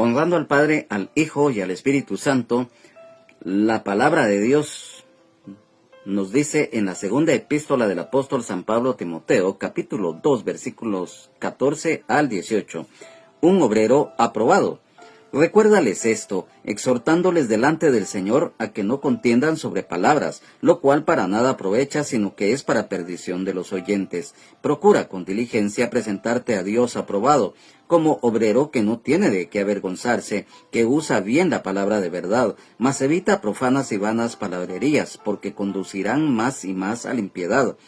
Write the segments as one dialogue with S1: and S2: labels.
S1: Honrando al Padre, al Hijo y al Espíritu Santo, la palabra de Dios nos dice en la segunda epístola del apóstol San Pablo a Timoteo, capítulo 2, versículos 14 al 18. Un obrero aprobado. Recuérdales esto, exhortándoles delante del Señor a que no contiendan sobre palabras, lo cual para nada aprovecha, sino que es para perdición de los oyentes. Procura con diligencia presentarte a Dios aprobado, como obrero que no tiene de qué avergonzarse, que usa bien la palabra de verdad, mas evita profanas y vanas palabrerías, porque conducirán más y más a la impiedad.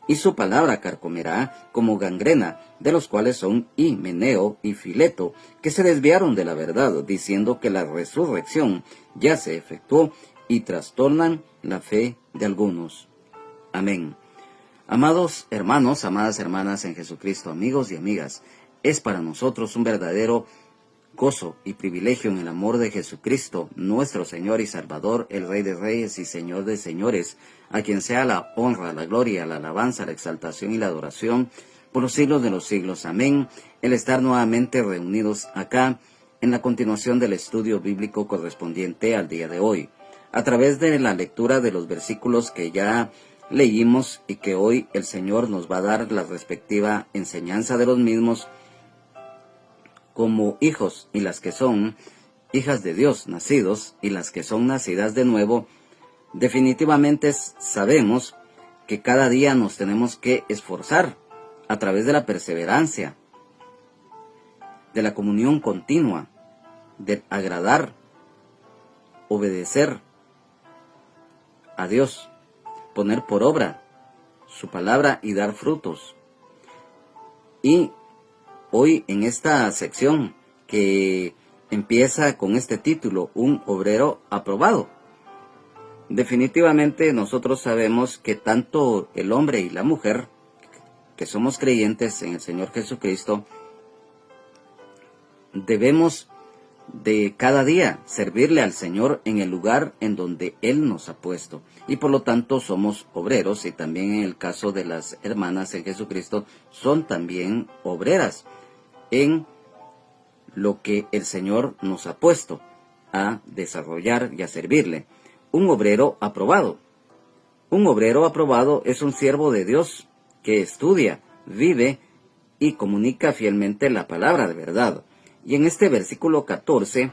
S1: Y su palabra carcomerá como gangrena, de los cuales son Himeneo y Fileto, que se desviaron de la verdad, diciendo que la resurrección ya se efectuó, y trastornan la fe de algunos. Amén. Amados hermanos, amadas hermanas en Jesucristo, amigos y amigas, es para nosotros un verdadero gozo y privilegio en el amor de Jesucristo, nuestro Señor y Salvador, el Rey de Reyes y Señor de Señores, a quien sea la honra, la gloria, la alabanza, la exaltación y la adoración por los siglos de los siglos. Amén. El estar nuevamente reunidos acá en la continuación del estudio bíblico correspondiente al día de hoy, a través de la lectura de los versículos que ya leímos y que hoy el Señor nos va a dar la respectiva enseñanza de los mismos, como hijos y las que son hijas de Dios nacidos y las que son nacidas de nuevo. Definitivamente sabemos que cada día nos tenemos que esforzar a través de la perseverancia, de la comunión continua, de agradar, obedecer a Dios, poner por obra su palabra y dar frutos. Y hoy en esta sección que empieza con este título, un obrero aprobado. Definitivamente nosotros sabemos que tanto el hombre y la mujer, que somos creyentes en el Señor Jesucristo, debemos de cada día servirle al Señor en el lugar en donde Él nos ha puesto. Y por lo tanto somos obreros, y también en el caso de las hermanas en Jesucristo, son también obreras en lo que el Señor nos ha puesto a desarrollar y a servirle. Un obrero aprobado. Un obrero aprobado es un siervo de Dios que estudia, vive y comunica fielmente la palabra de verdad. Y en este versículo 14,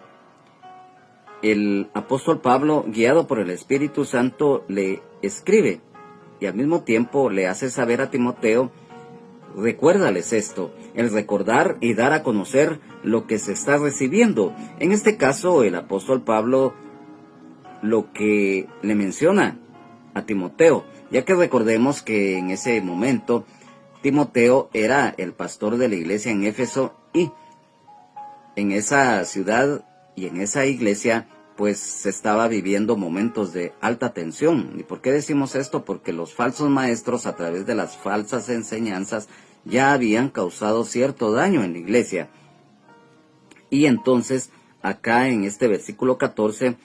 S1: el apóstol Pablo, guiado por el Espíritu Santo, le escribe y al mismo tiempo le hace saber a Timoteo: recuérdales esto, el recordar y dar a conocer lo que se está recibiendo. En este caso, el apóstol Pablo lo que le menciona a Timoteo, ya que recordemos que en ese momento Timoteo era el pastor de la iglesia en Éfeso, y en esa ciudad y en esa iglesia pues se estaba viviendo momentos de alta tensión. ¿Y por qué decimos esto? Porque los falsos maestros, a través de las falsas enseñanzas, ya habían causado cierto daño en la iglesia. Y entonces, acá en este versículo 14,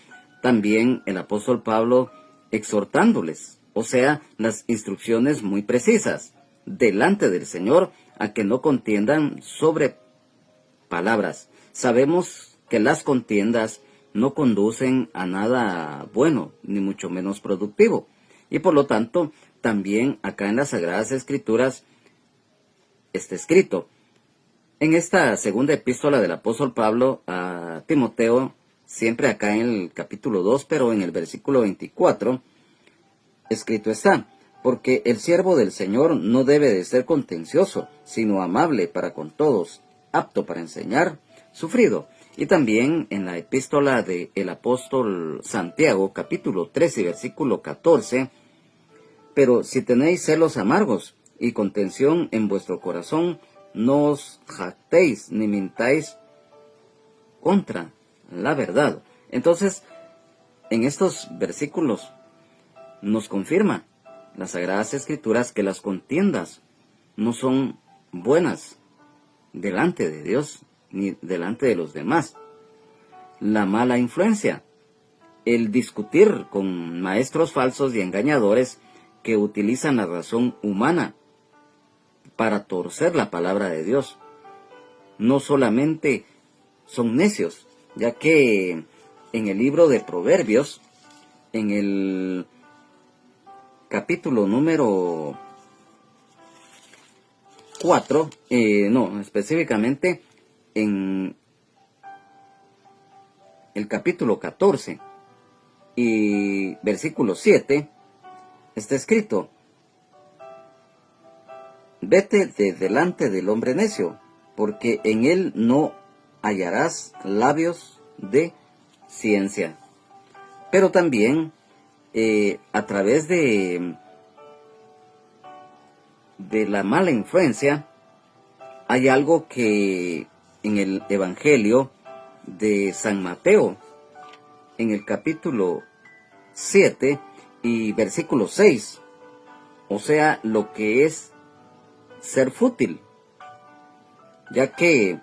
S1: también el apóstol Pablo exhortándoles, o sea, las instrucciones muy precisas, delante del Señor, a que no contiendan sobre palabras. Sabemos que las contiendas no conducen a nada bueno, ni mucho menos productivo. Y por lo tanto, también acá en las Sagradas Escrituras está escrito. En esta segunda epístola del apóstol Pablo a Timoteo, siempre acá en el capítulo 2, pero en el versículo 24, escrito está: porque el siervo del Señor no debe de ser contencioso, sino amable para con todos, apto para enseñar, sufrido. Y también en la epístola del apóstol Santiago, capítulo 13, versículo 14, pero si tenéis celos amargos y contención en vuestro corazón, no os jactéis ni mintáis contra la verdad. Entonces, en estos versículos nos confirma las Sagradas Escrituras que las contiendas no son buenas delante de Dios ni delante de los demás. La mala influencia, el discutir con maestros falsos y engañadores que utilizan la razón humana para torcer la palabra de Dios, no solamente son necios, ya que en el libro de Proverbios, en el capítulo número 4, específicamente en el capítulo 14 y versículo 7, está escrito: vete de delante del hombre necio, porque en él no hallarás labios de ciencia. Pero también a través de la mala influencia, hay algo que en el Evangelio de San Mateo, en el capítulo 7 y versículo 6, o sea, lo que es ser fútil, ya que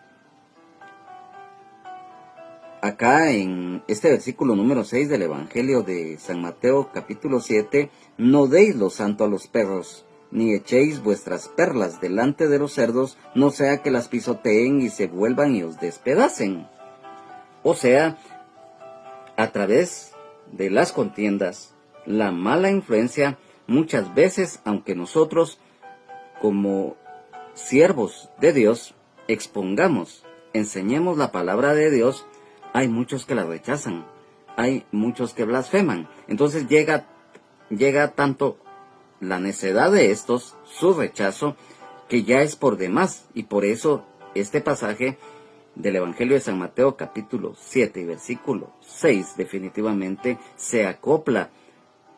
S1: acá en este versículo número 6 del Evangelio de San Mateo capítulo 7, no deis lo santo a los perros, ni echéis vuestras perlas delante de los cerdos, no sea que las pisoteen y se vuelvan y os despedacen. O sea, a través de las contiendas, la mala influencia, muchas veces, aunque nosotros como siervos de Dios expongamos, enseñemos la palabra de Dios, hay muchos que la rechazan, hay muchos que blasfeman. Entonces llega tanto la necedad de estos, su rechazo, que ya es por demás, y por eso este pasaje del Evangelio de San Mateo capítulo 7 y versículo 6 definitivamente se acopla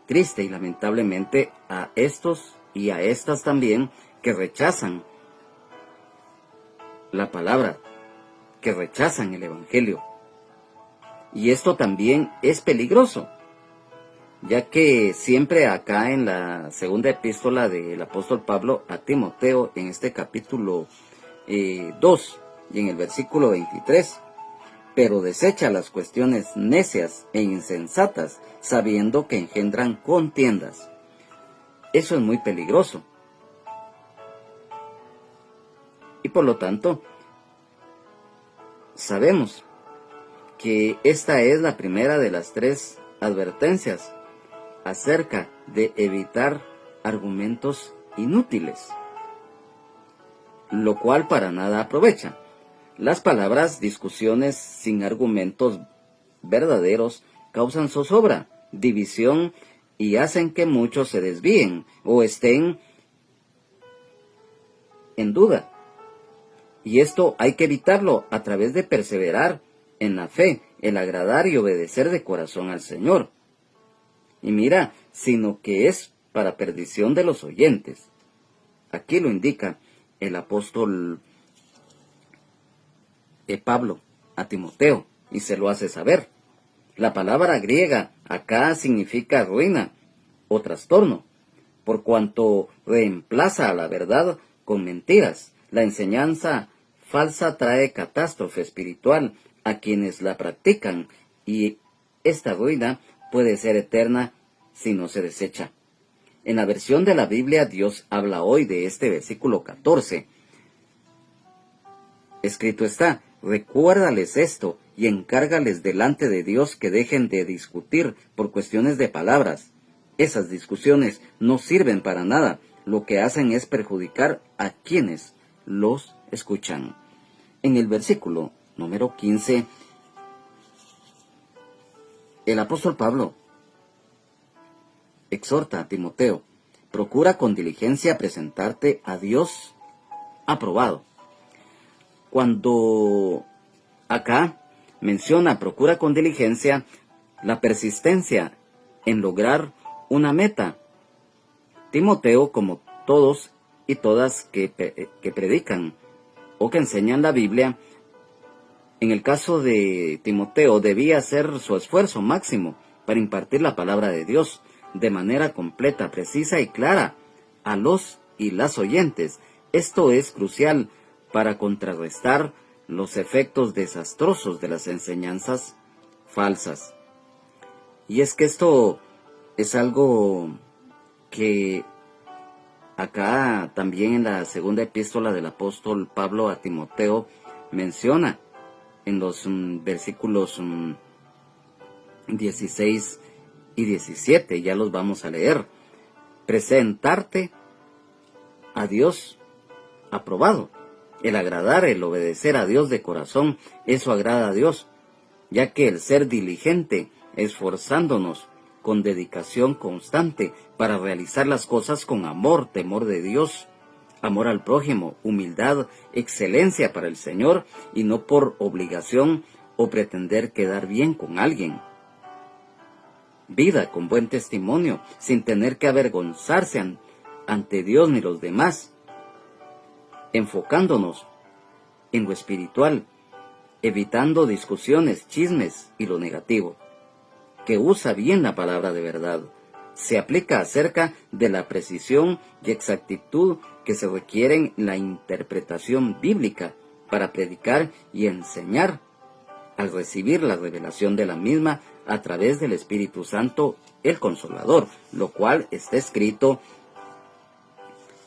S1: triste y lamentablemente a estos y a estas también que rechazan la palabra, que rechazan el Evangelio. Y esto también es peligroso, ya que siempre acá en la segunda epístola del apóstol Pablo a Timoteo, en este capítulo 2 y en el versículo 23, pero desecha las cuestiones necias e insensatas, sabiendo que engendran contiendas. Eso es muy peligroso. Y por lo tanto, sabemos que esta es la primera de las 3 advertencias acerca de evitar argumentos inútiles, lo cual para nada aprovecha. Las palabras, discusiones sin argumentos verdaderos causan zozobra, división y hacen que muchos se desvíen o estén en duda. Y esto hay que evitarlo a través de perseverar en la fe, el agradar y obedecer de corazón al Señor. Y mira, sino que es para perdición de los oyentes. Aquí lo indica el apóstol Pablo a Timoteo y se lo hace saber. La palabra griega acá significa ruina o trastorno, por cuanto reemplaza a la verdad con mentiras. La enseñanza falsa trae catástrofe espiritual a quienes la practican, y esta ruina puede ser eterna si no se desecha. En la versión de la Biblia, Dios habla hoy de este versículo 14. Escrito está: recuérdales esto y encárgales delante de Dios que dejen de discutir por cuestiones de palabras. Esas discusiones no sirven para nada. Lo que hacen es perjudicar a quienes los escuchan. En el versículo número 15, el apóstol Pablo exhorta a Timoteo: procura con diligencia presentarte a Dios aprobado. Cuando acá menciona procura con diligencia, la persistencia en lograr una meta. Timoteo, como todos y todas que predican o que enseñan la Biblia, en el caso de Timoteo debía hacer su esfuerzo máximo para impartir la palabra de Dios de manera completa, precisa y clara a los y las oyentes. Esto es crucial para contrarrestar los efectos desastrosos de las enseñanzas falsas. Y es que esto es algo que acá también en la segunda epístola del apóstol Pablo a Timoteo menciona. en los versículos 16 y 17, ya los vamos a leer. Presentarte a Dios aprobado. El agradar, el obedecer a Dios de corazón, eso agrada a Dios, ya que el ser diligente, esforzándonos con dedicación constante para realizar las cosas con amor, temor de Dios, amor al prójimo, humildad, excelencia para el Señor y no por obligación o pretender quedar bien con alguien. Vida con buen testimonio, sin tener que avergonzarse ante Dios ni los demás, enfocándonos en lo espiritual, evitando discusiones, chismes y lo negativo, que usa bien la palabra de verdad, se aplica acerca de la precisión y exactitud que se requieren en la interpretación bíblica para predicar y enseñar, al recibir la revelación de la misma a través del Espíritu Santo, el Consolador, lo cual está escrito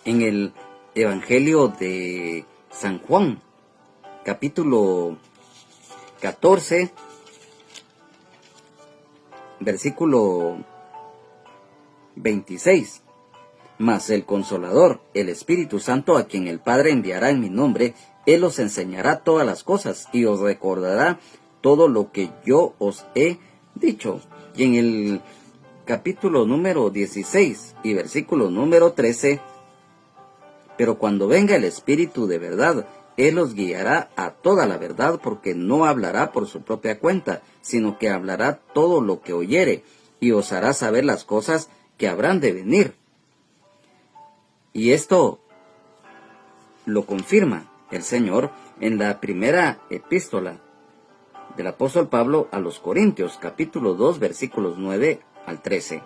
S1: en el Evangelio de San Juan, capítulo 14, versículo 26. Mas el Consolador, el Espíritu Santo, a quien el Padre enviará en mi nombre, Él os enseñará todas las cosas y os recordará todo lo que yo os he dicho. Y en el capítulo número 16 y versículo número 13, pero cuando venga el Espíritu de verdad, Él os guiará a toda la verdad, porque no hablará por su propia cuenta, sino que hablará todo lo que oyere, y os hará saber las cosas que habrán de venir. Y esto lo confirma el Señor en la primera epístola del apóstol Pablo a los Corintios, capítulo 2, versículos 9 al 13.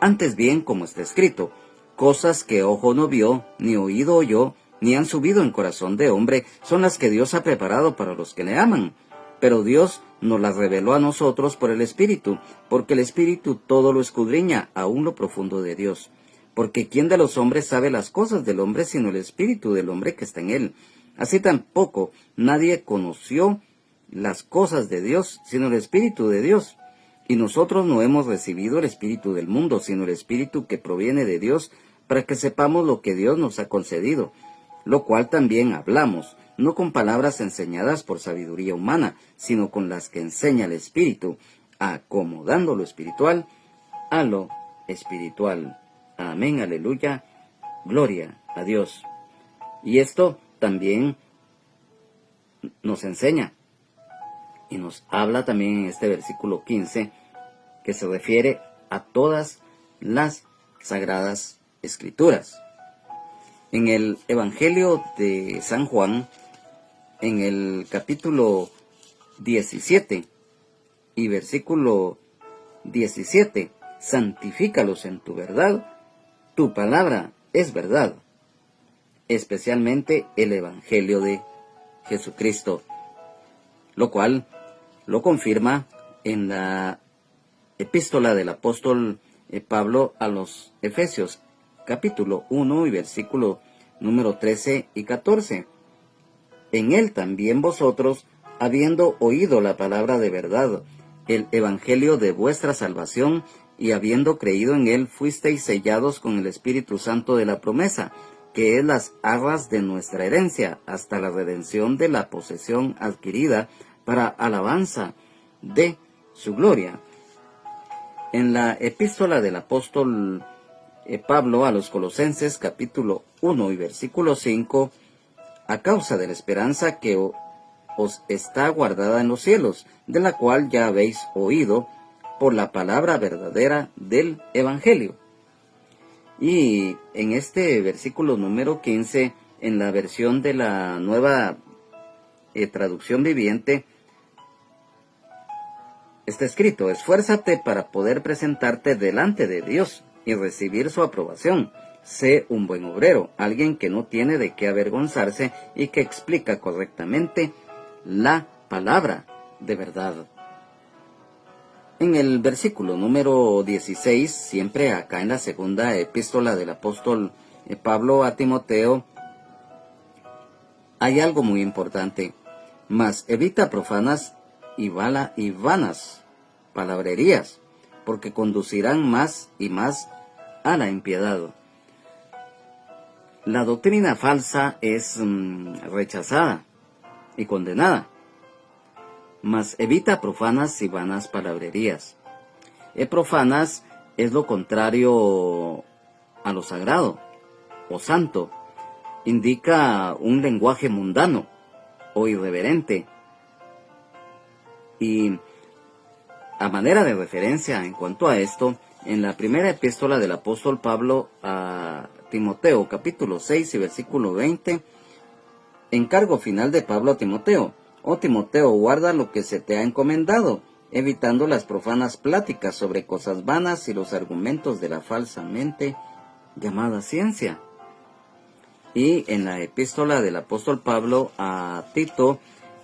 S1: Antes bien, como está escrito, cosas que ojo no vio, ni oído oyó, ni han subido en corazón de hombre, son las que Dios ha preparado para los que le aman. Pero Dios nos las reveló a nosotros por el Espíritu, porque el Espíritu todo lo escudriña, aún lo profundo de Dios. Porque ¿quién de los hombres sabe las cosas del hombre sino el Espíritu del hombre que está en él? Así tampoco nadie conoció las cosas de Dios sino el Espíritu de Dios. Y nosotros no hemos recibido el Espíritu del mundo, sino el Espíritu que proviene de Dios, para que sepamos lo que Dios nos ha concedido, lo cual también hablamos, no con palabras enseñadas por sabiduría humana, sino con las que enseña el Espíritu, acomodando lo espiritual a lo espiritual. Amén, aleluya, gloria a Dios. Y esto también nos enseña y nos habla también en este versículo 15, que se refiere a todas las sagradas escrituras. En el Evangelio de San Juan, en el capítulo 17 y versículo 17, santifícalos en tu verdad, tu palabra es verdad, especialmente el Evangelio de Jesucristo, lo cual lo confirma en la epístola del apóstol Pablo a los Efesios, capítulo 1 y versículo número 13 y 14. En él también vosotros, habiendo oído la palabra de verdad, el evangelio de vuestra salvación, y habiendo creído en él, fuisteis sellados con el Espíritu Santo de la promesa, que es las arras de nuestra herencia, hasta la redención de la posesión adquirida, para alabanza de su gloria. En la epístola del apóstol Pablo a los Colosenses, capítulo 1 y versículo 5, a causa de la esperanza que os está guardada en los cielos, de la cual ya habéis oído por la palabra verdadera del Evangelio. Y en este versículo número 15, en la versión de la nueva traducción viviente, está escrito: esfuérzate para poder presentarte delante de Dios y recibir su aprobación. Sé un buen obrero, alguien que no tiene de qué avergonzarse y que explica correctamente la palabra de verdad. En el versículo número 16, siempre acá en la segunda epístola del apóstol Pablo a Timoteo, hay algo muy importante. Mas evita profanas y vanas palabrerías, porque conducirán más y más a la impiedad. La doctrina falsa es rechazada y condenada, mas evita profanas y vanas palabrerías. Profanas es lo contrario a lo sagrado o santo. Indica un lenguaje mundano o irreverente. Y a manera de referencia en cuanto a esto, en la primera epístola del apóstol Pablo a Timoteo, capítulo 6 y versículo 20, encargo final de Pablo a Timoteo: oh Timoteo, guarda lo que se te ha encomendado, evitando las profanas pláticas sobre cosas vanas y los argumentos de la falsamente llamada ciencia. Y en la epístola del apóstol Pablo a Tito,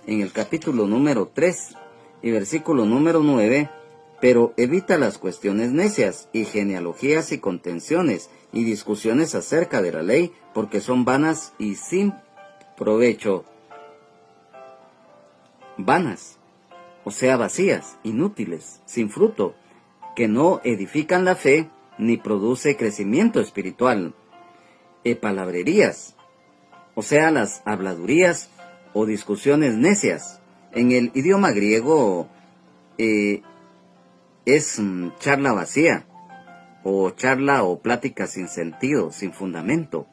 S1: en el capítulo número 3 y versículo número 9, pero evita las cuestiones necias y genealogías y contenciones y discusiones acerca de la ley, porque son vanas y sin provecho. Vanas, o sea, vacías, inútiles, sin fruto, que no edifican la fe ni produce crecimiento espiritual. Palabrerías, o sea, las habladurías o discusiones necias. En el idioma griego es charla vacía, o charla o plática sin sentido, sin fundamento.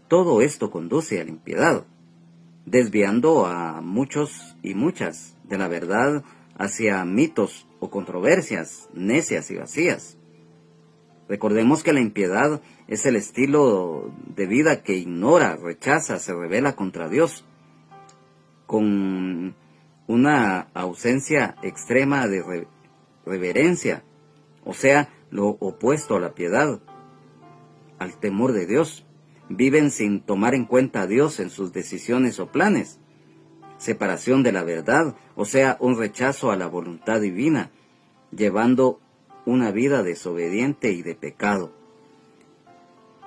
S1: Todo esto conduce a la impiedad, desviando a muchos y muchas de la verdad hacia mitos o controversias necias y vacías. Recordemos que la impiedad es el estilo de vida que ignora, rechaza, se rebela contra Dios, con una ausencia extrema de reverencia, o sea, lo opuesto a la piedad, al temor de Dios. Viven sin tomar en cuenta a Dios en sus decisiones o planes. Separación de la verdad, o sea, un rechazo a la voluntad divina, llevando una vida desobediente y de pecado.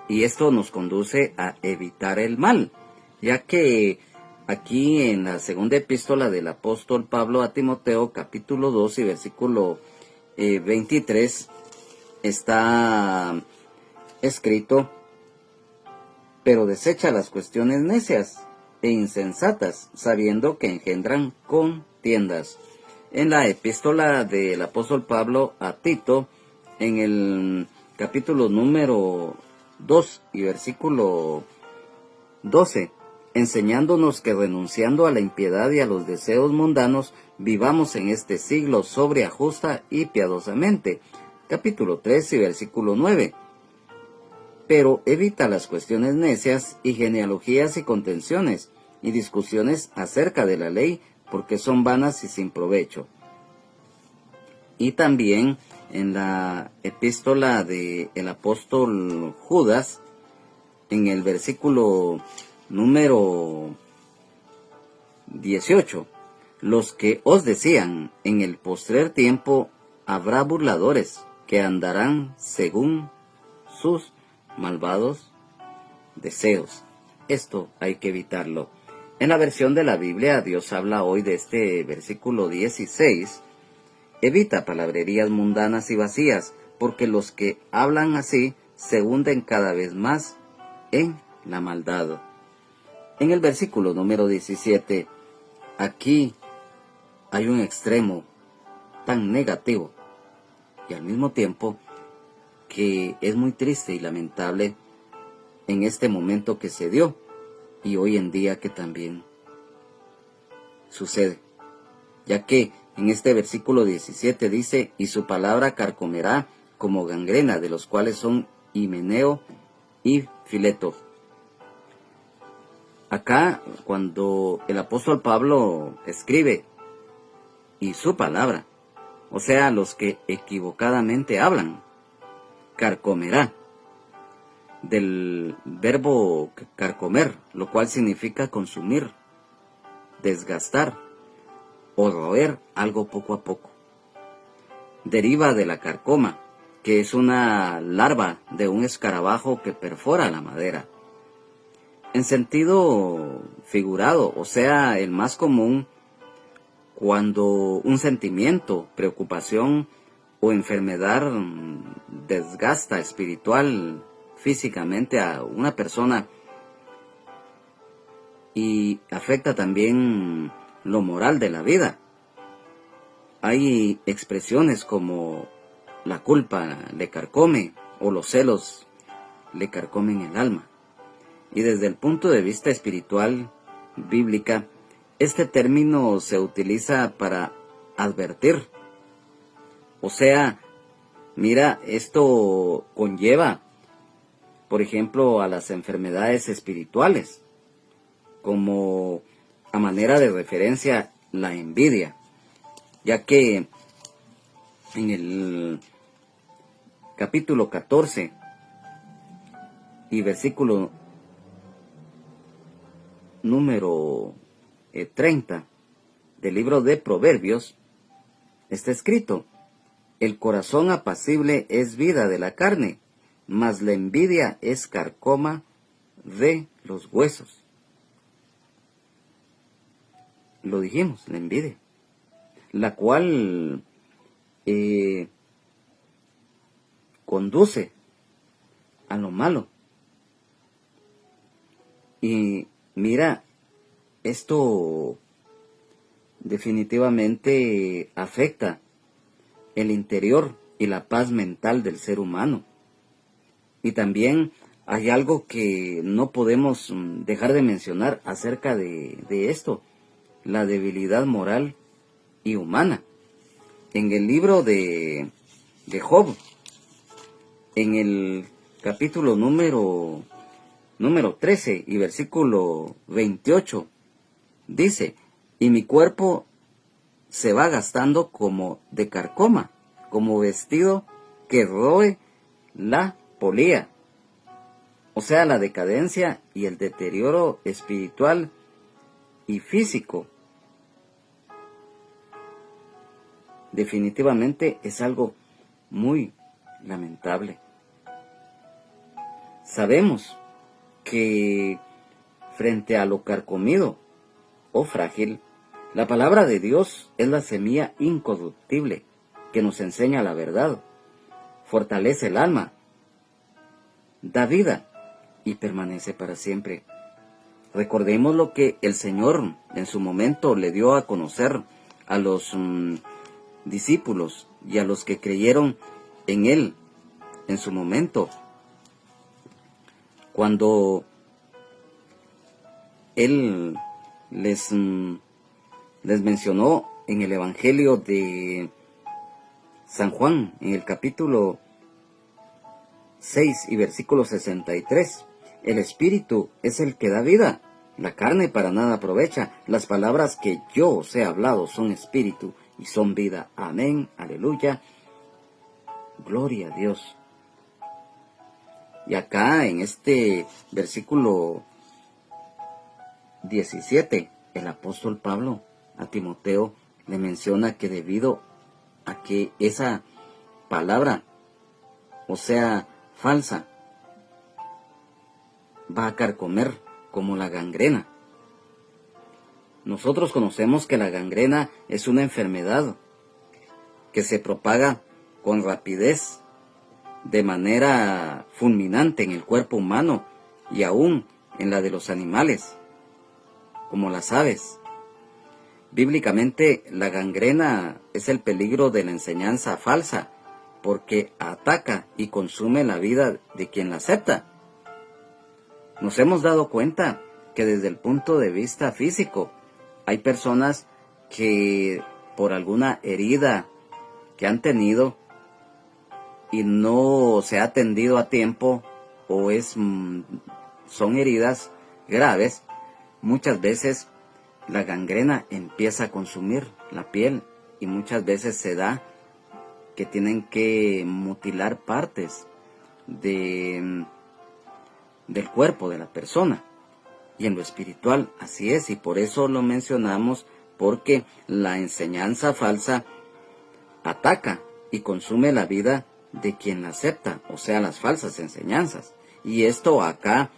S1: Y esto nos conduce a evitar el mal, ya que aquí en la segunda epístola del apóstol Pablo a Timoteo, capítulo 2 y versículo 23, está escrito: pero desecha las cuestiones necias e insensatas, sabiendo que engendran contiendas. En la epístola del apóstol Pablo a Tito, en el capítulo número 2 y versículo 12, enseñándonos que renunciando a la impiedad y a los deseos mundanos, vivamos en este siglo sobria, justa y piadosamente. Capítulo 3 y versículo 9. Pero evita las cuestiones necias y genealogías y contenciones y discusiones acerca de la ley, porque son vanas y sin provecho. Y también en la epístola del apóstol Judas, en el versículo número 18, los que os decían: en el postrer tiempo habrá burladores que andarán según sus malvados deseos. Esto hay que evitarlo. En la versión de la Biblia, Dios habla hoy de este versículo 16: evita palabrerías mundanas y vacías, porque los que hablan así se hunden cada vez más en la maldad. En el versículo número 17, aquí hay un extremo tan negativo y al mismo tiempo que es muy triste y lamentable en este momento que se dio y hoy en día que también sucede, ya que en este versículo 17 dice: y su palabra carcomerá como gangrena, de los cuales son Himeneo y Fileto. Acá, cuando el apóstol Pablo escribe y su palabra, o sea, los que equivocadamente hablan, carcomerá, del verbo carcomer, lo cual significa consumir, desgastar o roer algo poco a poco. Deriva de la carcoma, que es una larva de un escarabajo que perfora la madera. En sentido figurado, o sea, el más común, cuando un sentimiento, preocupación o enfermedad desgasta espiritual, físicamente a una persona y afecta también lo moral de la vida. Hay expresiones como la culpa le carcome o los celos le carcomen el alma. Y desde el punto de vista espiritual, bíblica, este término se utiliza para advertir. O sea, mira, esto conlleva, por ejemplo, a las enfermedades espirituales, como a manera de referencia la envidia, ya que en el capítulo 14 y versículo número 30 del libro de Proverbios está escrito: el corazón apacible es vida de la carne, mas la envidia es carcoma de los huesos. Lo dijimos, la envidia, la cual conduce a lo malo. Y mira, esto definitivamente afecta el interior y la paz mental del ser humano. Y también hay algo que no podemos dejar de mencionar acerca de esto: la debilidad moral y humana. En el libro de Job, en el capítulo número 13 y versículo 28, dice: y mi cuerpo se va gastando como de carcoma, como vestido que roe la polía. O sea, la decadencia y el deterioro espiritual y físico definitivamente es algo muy lamentable. Sabemos que frente a lo carcomido o frágil, la palabra de Dios es la semilla incorruptible que nos enseña la verdad, fortalece el alma, da vida y permanece para siempre. Recordemos lo que el Señor en su momento le dio a conocer a los discípulos y a los que creyeron en Él en su momento, cuando Él les mencionó en el Evangelio de San Juan, en el capítulo 6 y versículo 63, el Espíritu es el que da vida, la carne para nada aprovecha. Las palabras que yo os he hablado son espíritu y son vida. Amén, aleluya, gloria a Dios. Y acá en este versículo 17, el apóstol Pablo a Timoteo le menciona que debido a que esa palabra, o sea, falsa, va a carcomer como la gangrena. Nosotros conocemos que la gangrena es una enfermedad que se propaga con rapidez, de manera fulminante en el cuerpo humano y aún en la de los animales, como las aves. Bíblicamente, la gangrena es el peligro de la enseñanza falsa, porque ataca y consume la vida de quien la acepta. Nos hemos dado cuenta que desde el punto de vista físico, hay personas que por alguna herida que han tenido y no se ha atendido a tiempo, o son heridas graves, muchas veces la gangrena empieza a consumir la piel y muchas veces se da que tienen que mutilar partes del cuerpo de la persona. Y en lo espiritual así es, y por eso lo mencionamos, porque la enseñanza falsa ataca y consume la vida de quien la acepta, o sea, las falsas enseñanzas. Y esto acá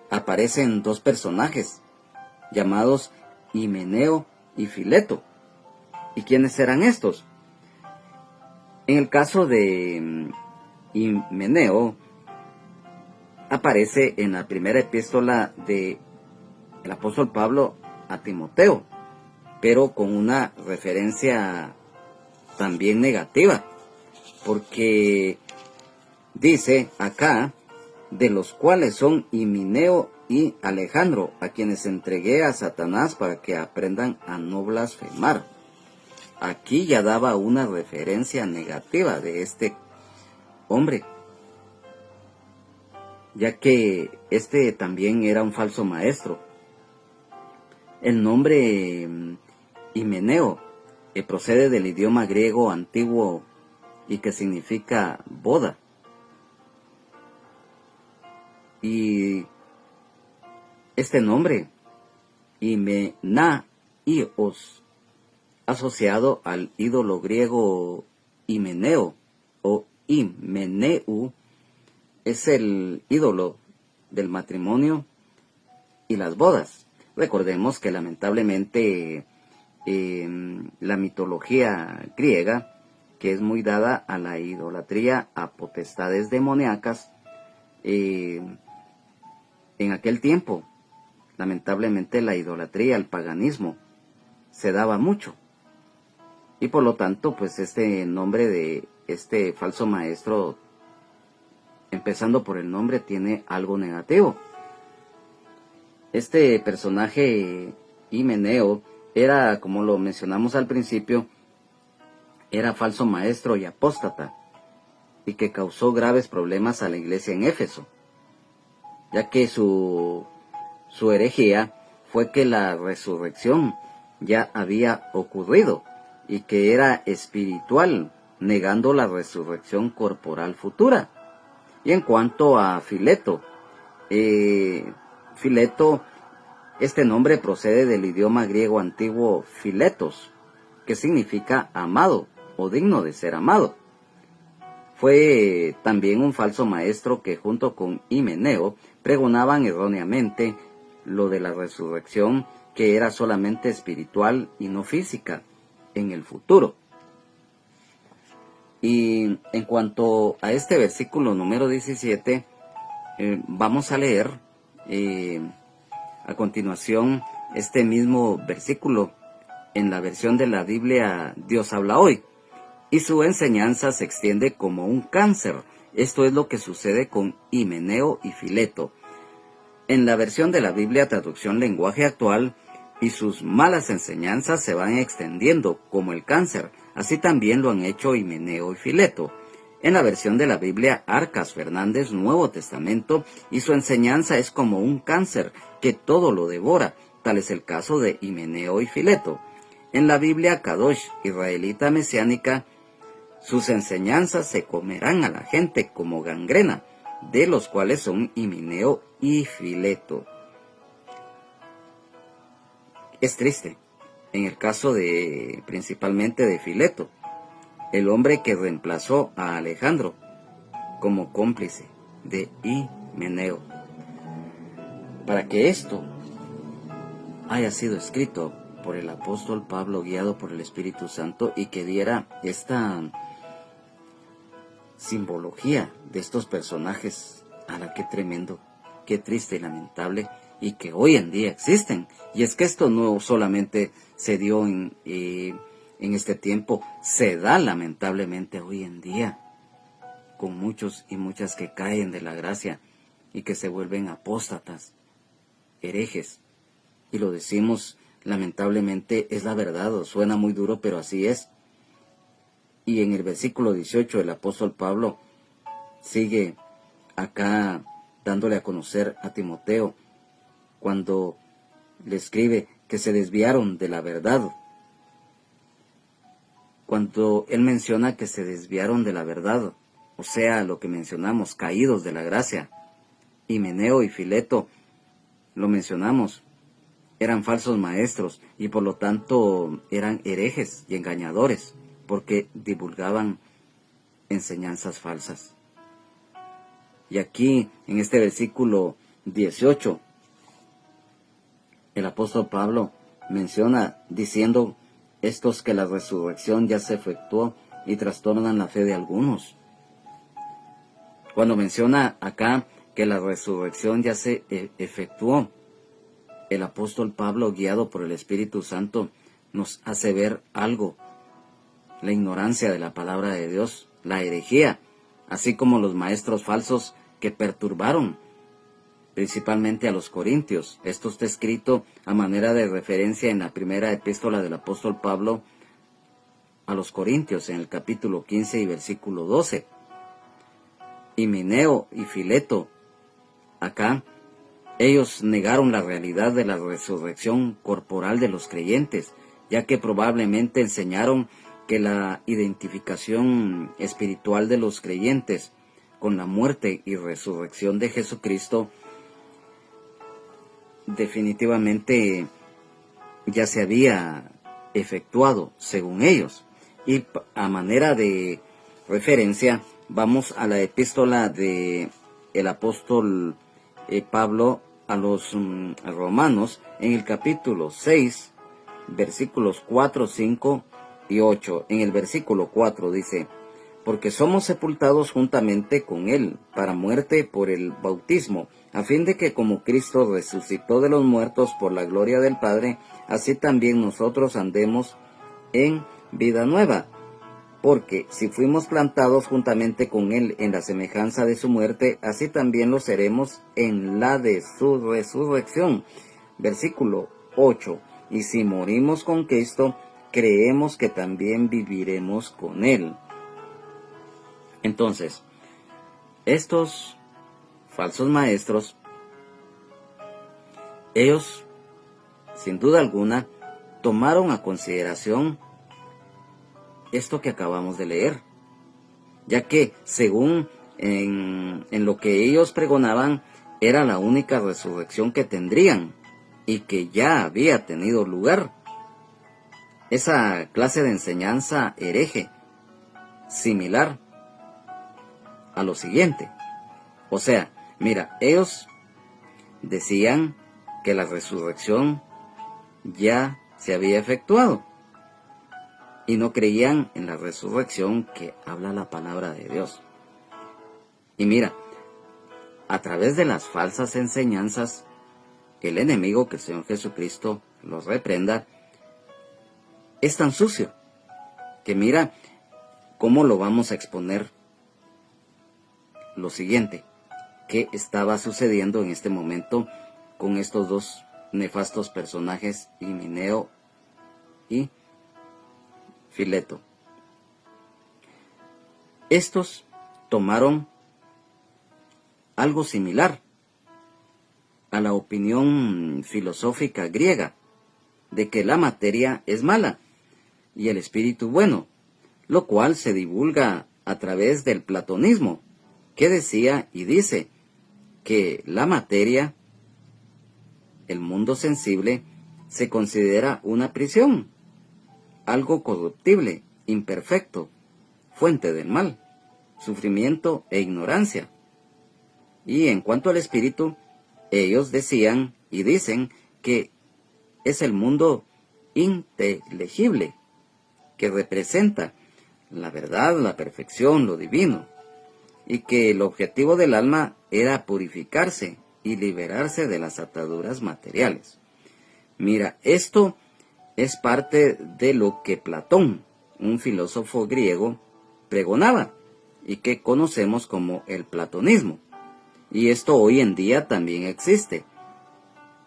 S1: aparecen dos personajes llamados Himeneo y Fileto. ¿Y quiénes eran estos? En el caso de Himeneo, aparece en la primera epístola del apóstol Pablo a Timoteo, pero con una referencia también negativa, porque dice acá, de los cuales son Himeneo y Alejandro, a quienes entregué a Satanás para que aprendan a no blasfemar. Aquí ya daba una referencia negativa de este hombre, ya que este también era un falso maestro. El nombre Himeneo procede del idioma griego antiguo y que significa boda. Y este nombre, Himenaios, asociado al ídolo griego Himeneo o Himeneu, es el ídolo del matrimonio y las bodas. Recordemos que lamentablemente la mitología griega, que es muy dada a la idolatría, a potestades demoníacas, en aquel tiempo, lamentablemente la idolatría, el paganismo, se daba mucho. Y por lo tanto, pues este nombre de este falso maestro, empezando por el nombre, tiene algo negativo. Este personaje Himeneo era, como lo mencionamos al principio, era falso maestro y apóstata, y que causó graves problemas a la iglesia en Éfeso, ya que su herejía fue que la resurrección ya había ocurrido y que era espiritual, negando la resurrección corporal futura. Y en cuanto a Fileto, Fileto, este nombre procede del idioma griego antiguo Filetos, que significa amado o digno de ser amado. Fue también un falso maestro que junto con Himeneo pregonaban erróneamente lo de la resurrección, que era solamente espiritual y no física en el futuro. Y en cuanto a este versículo número 17, vamos a leer a continuación este mismo versículo en la versión de la Biblia Dios habla hoy. Y su enseñanza se extiende como un cáncer. Esto es lo que sucede con Himeneo y Fileto. En la versión de la Biblia traducción lenguaje actual, y sus malas enseñanzas se van extendiendo como el cáncer. Así también lo han hecho Himeneo y Fileto. En la versión de la Biblia Arcas Fernández Nuevo Testamento, y su enseñanza es como un cáncer que todo lo devora. Tal es el caso de Himeneo y Fileto. En la Biblia Kadosh Israelita Mesiánica, sus enseñanzas se comerán a la gente como gangrena, de los cuales son Himeneo y Fileto. Es triste, en el caso de principalmente de Fileto, el hombre que reemplazó a Alejandro como cómplice de Himeneo. Para que esto haya sido escrito por el apóstol Pablo, guiado por el Espíritu Santo, y que diera esta simbología de estos personajes, qué tremendo, qué triste y lamentable, y que hoy en día existen. Y es que esto no solamente se dio en este tiempo, se da lamentablemente hoy en día, con muchos y muchas que caen de la gracia y que se vuelven apóstatas, herejes. Y lo decimos lamentablemente, es la verdad, suena muy duro, pero así es. Y en el versículo 18 el apóstol Pablo sigue acá dándole a conocer a Timoteo cuando le escribe que se desviaron de la verdad. Cuando él menciona que se desviaron de la verdad, o sea, lo que mencionamos, caídos de la gracia. Himeneo y Fileto, lo mencionamos, eran falsos maestros y por lo tanto eran herejes y engañadores, porque divulgaban enseñanzas falsas. Y aquí, en este versículo 18, el apóstol Pablo menciona diciendo estos que la resurrección ya se efectuó y trastornan la fe de algunos. Cuando menciona acá que la resurrección ya se efectuó, el apóstol Pablo, guiado por el Espíritu Santo, nos hace ver algo: la ignorancia de la palabra de Dios, la herejía, así como los maestros falsos que perturbaron principalmente a los corintios. Esto está escrito a manera de referencia en la primera epístola del apóstol Pablo a los corintios, en el capítulo 15 y versículo 12. Himeneo y Fileto, acá, ellos negaron la realidad de la resurrección corporal de los creyentes, ya que probablemente enseñaron que la identificación espiritual de los creyentes con la muerte y resurrección de Jesucristo definitivamente ya se había efectuado según ellos. Y a manera de referencia, vamos a la epístola de el apóstol Pablo a los romanos, en el capítulo 6, versículos 4, 5 y 8. En el versículo 4 dice: porque somos sepultados juntamente con él para muerte por el bautismo, a fin de que como Cristo resucitó de los muertos por la gloria del Padre, así también nosotros andemos en vida nueva. Porque si fuimos plantados juntamente con él en la semejanza de su muerte, así también lo seremos en la de su resurrección. Versículo 8. Y si morimos con Cristo, creemos que también viviremos con él. Entonces, estos falsos maestros, ellos, sin duda alguna, tomaron a consideración esto que acabamos de leer, ya que según en lo que ellos pregonaban, era la única resurrección que tendrían y que ya había tenido lugar. Esa clase de enseñanza hereje, similar a lo siguiente. O sea, mira, ellos decían que la resurrección ya se había efectuado y no creían en la resurrección que habla la palabra de Dios. Y mira, a través de las falsas enseñanzas, el enemigo, que el Señor Jesucristo los reprenda, es tan sucio que mira cómo lo vamos a exponer. Lo siguiente que estaba sucediendo en este momento con estos dos nefastos personajes, Himeneo y Fileto. Estos tomaron algo similar a la opinión filosófica griega de que la materia es mala y el espíritu bueno, lo cual se divulga a través del platonismo, que decía y dice que la materia, el mundo sensible, se considera una prisión, algo corruptible, imperfecto, fuente del mal, sufrimiento e ignorancia. Y en cuanto al espíritu, ellos decían y dicen que es el mundo inteligible, que representa la verdad, la perfección, lo divino, y que el objetivo del alma era purificarse y liberarse de las ataduras materiales. Mira, esto es parte de lo que Platón, un filósofo griego, pregonaba y que conocemos como el platonismo. Y esto hoy en día también existe,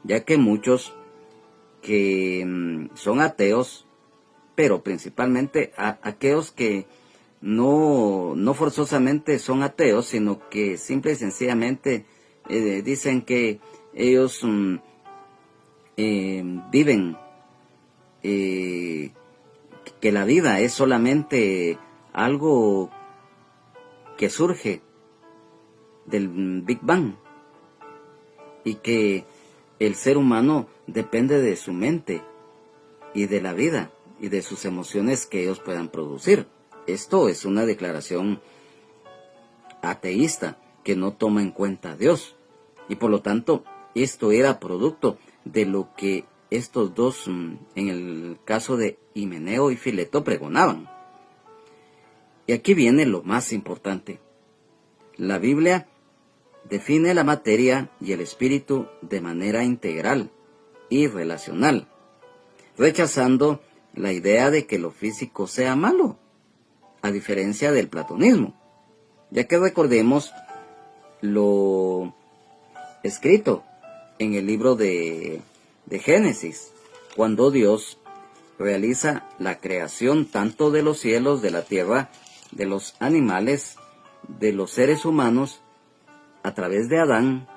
S1: ya que muchos que son ateos, pero principalmente aquellos que no forzosamente son ateos, sino que simple y sencillamente dicen que ellos viven, que la vida es solamente algo que surge del Big Bang y que el ser humano depende de su mente y de la vida y de sus emociones que ellos puedan producir. Esto es una declaración ateísta que no toma en cuenta a Dios, y por lo tanto esto era producto de lo que estos dos, en el caso de Himeneo y Fileto, pregonaban. Y aquí viene lo más importante. La Biblia define la materia y el espíritu de manera integral y relacional, rechazando la idea de que lo físico sea malo, a diferencia del platonismo, ya que recordemos lo escrito en el libro de Génesis, cuando Dios realiza la creación tanto de los cielos, de la tierra, de los animales, de los seres humanos, a través de Adán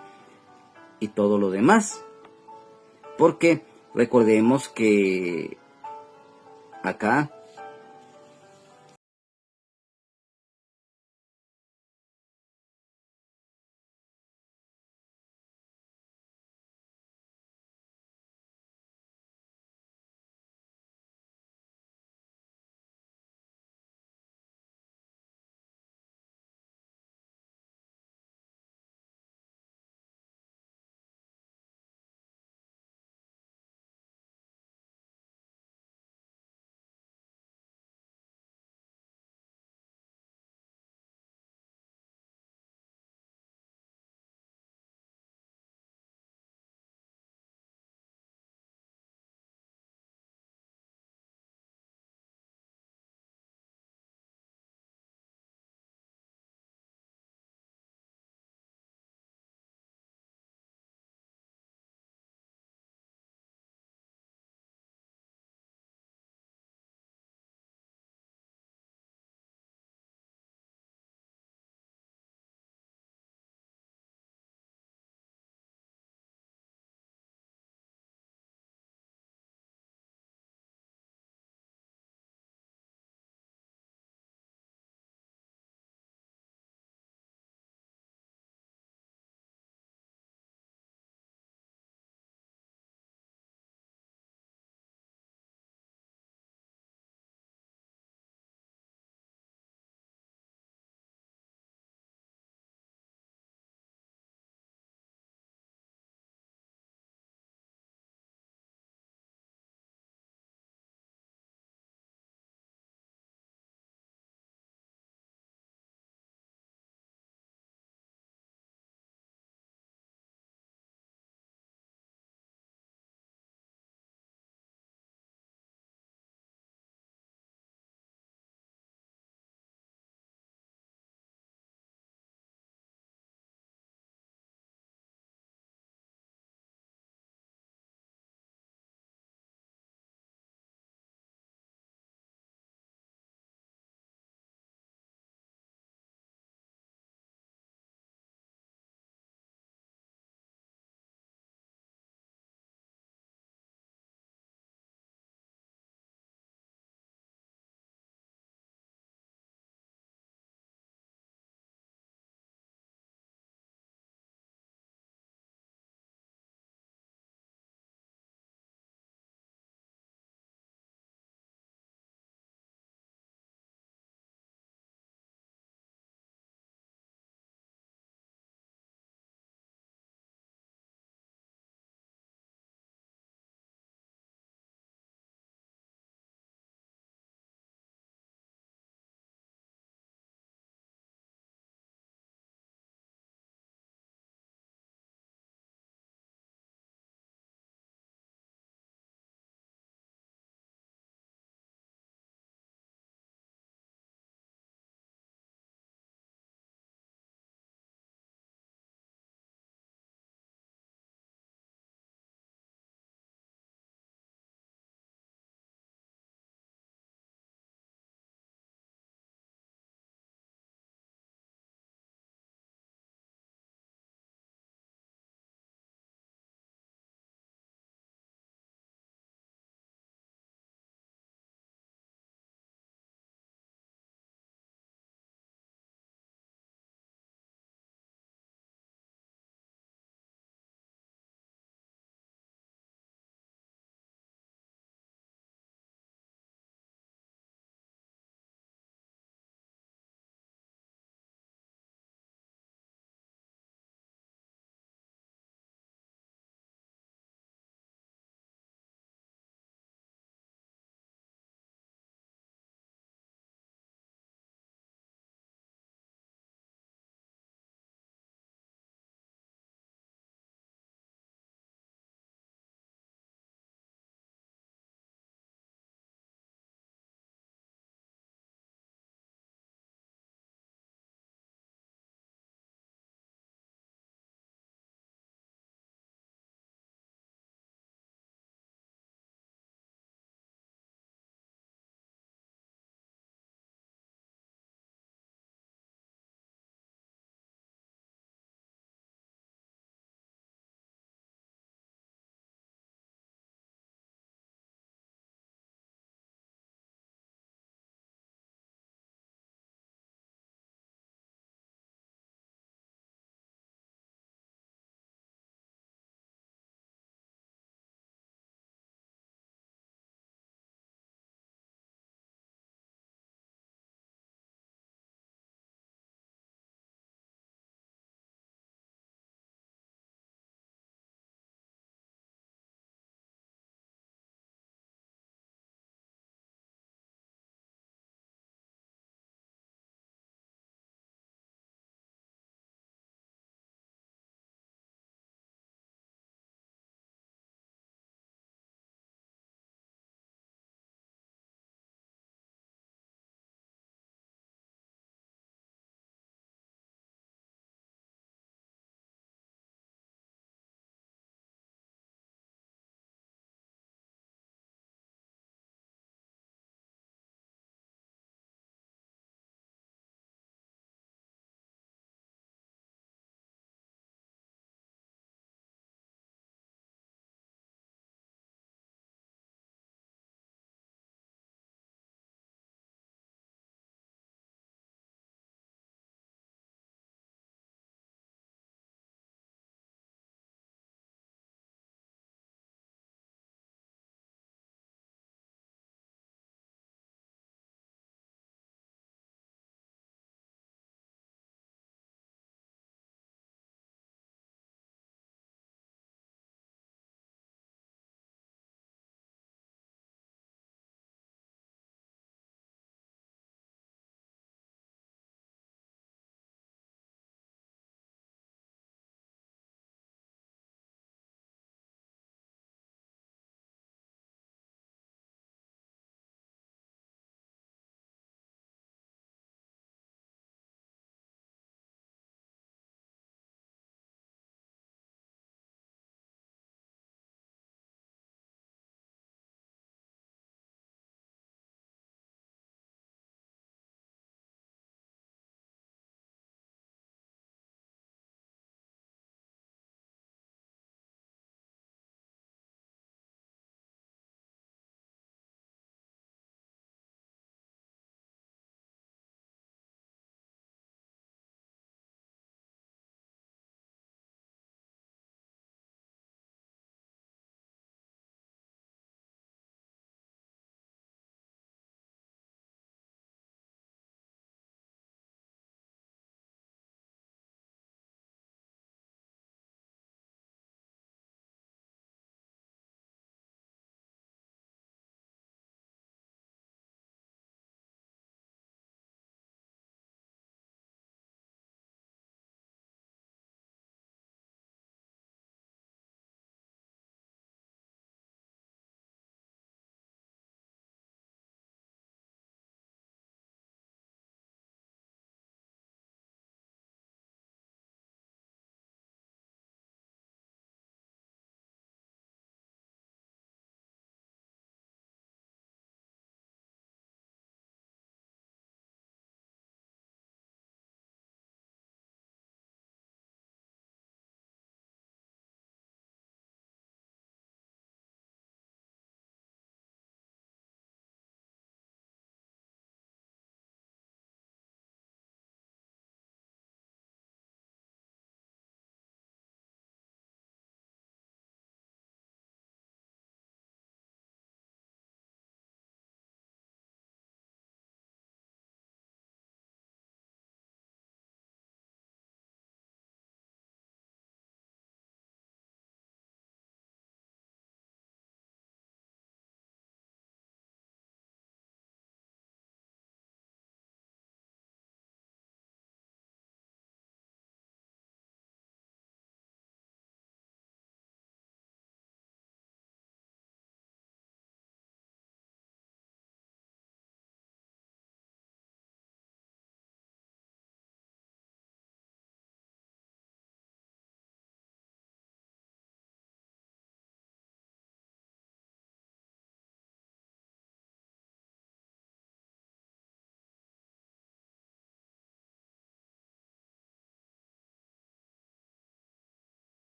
S1: y todo lo demás. Porque recordemos que acá